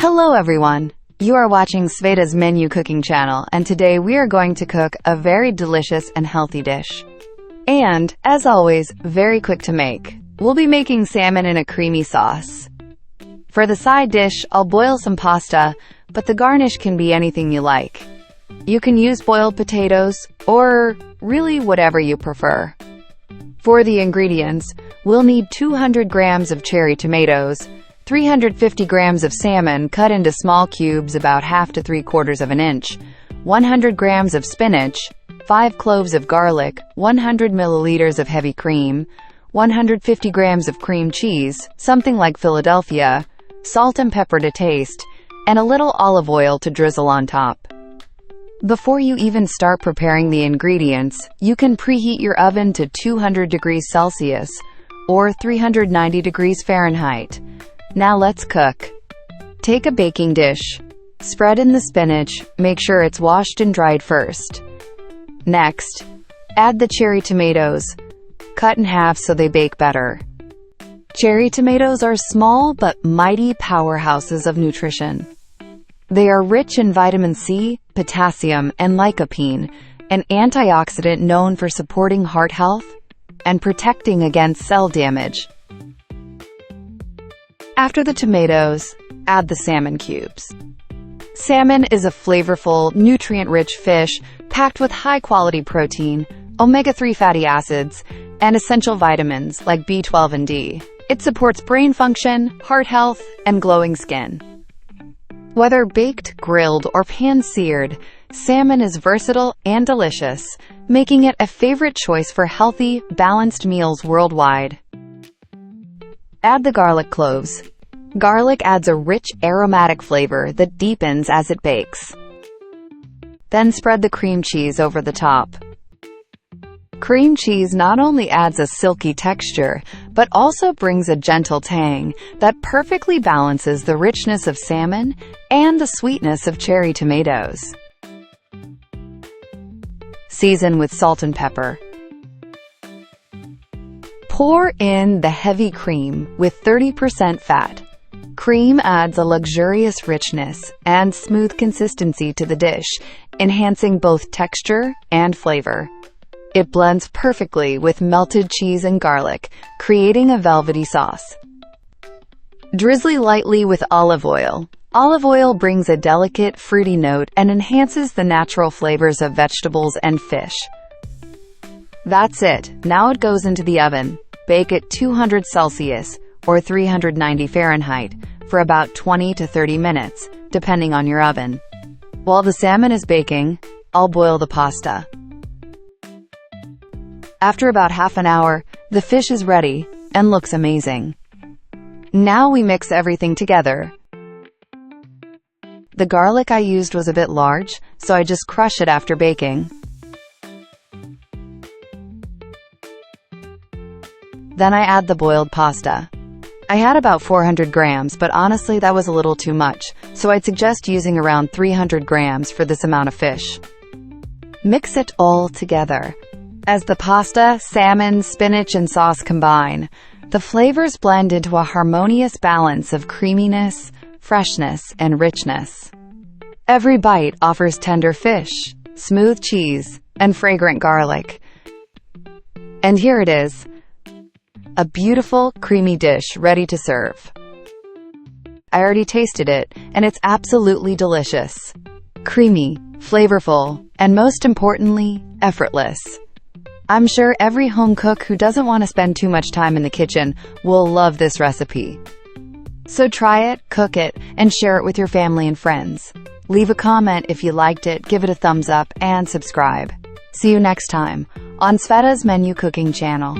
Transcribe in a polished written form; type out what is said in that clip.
Hello everyone! You are watching Sveta's menu cooking channel, and today we are going to cook a very delicious and healthy dish. And, as always, very quick to make. We'll be making salmon in a creamy sauce. For the side dish, I'll boil some pasta, but the garnish can be anything you like. You can use boiled potatoes, or really whatever you prefer. For the ingredients, we'll need 200 grams of cherry tomatoes, 350 grams of salmon cut into small cubes about 1/2 to 3/4 inch, 100 grams of spinach, 5 cloves of garlic, 100 milliliters of heavy cream, 150 grams of cream cheese, something like Philadelphia, salt and pepper to taste, and a little olive oil to drizzle on top. Before you even start preparing the ingredients, you can preheat your oven to 200 degrees Celsius or 390 degrees Fahrenheit. Now let's cook. Take a baking dish. Spread in the spinach, make sure it's washed and dried first. Next, add the cherry tomatoes. Cut in half so they bake better. Cherry tomatoes are small but mighty powerhouses of nutrition. They are rich in vitamin C, potassium, and lycopene, an antioxidant known for supporting heart health and protecting against cell damage. After the tomatoes, add the salmon cubes. Salmon is a flavorful, nutrient-rich fish packed with high-quality protein, omega-3 fatty acids, and essential vitamins like B12 and D. It supports brain function, heart health, and glowing skin. Whether baked, grilled, or pan-seared, salmon is versatile and delicious, making it a favorite choice for healthy, balanced meals worldwide. Add the garlic cloves. Garlic adds a rich, aromatic flavor that deepens as it bakes. Then spread the cream cheese over the top. Cream cheese not only adds a silky texture, but also brings a gentle tang that perfectly balances the richness of salmon and the sweetness of cherry tomatoes. Season with salt and pepper. Pour in the heavy cream with 30% fat. Cream adds a luxurious richness and smooth consistency to the dish, enhancing both texture and flavor. It blends perfectly with melted cheese and garlic, creating a velvety sauce. Drizzle lightly with olive oil. Olive oil brings a delicate, fruity note and enhances the natural flavors of vegetables and fish. That's it. Now it goes into the oven. Bake at 200 Celsius or 390 Fahrenheit for about 20 to 30 minutes, depending on your oven. While the salmon is baking, I'll boil the pasta. After about half an hour, the fish is ready and looks amazing. Now we mix everything together. The garlic I used was a bit large, so I just crush it after baking. Then I add the boiled pasta. I had about 400 grams, but honestly that was a little too much, so I'd suggest using around 300 grams for this amount of fish. Mix it all together. As the pasta, salmon, spinach, and sauce combine, the flavors blend into a harmonious balance of creaminess, freshness, and richness. Every bite offers tender fish, smooth cheese, and fragrant garlic. And here it is. A beautiful, creamy dish ready to serve. I already tasted it, and it's absolutely delicious. Creamy, flavorful, and most importantly, effortless. I'm sure every home cook who doesn't want to spend too much time in the kitchen will love this recipe. So try it, cook it, and share it with your family and friends. Leave a comment if you liked it, give it a thumbs up, and subscribe. See you next time on Sveta's Menu Cooking channel.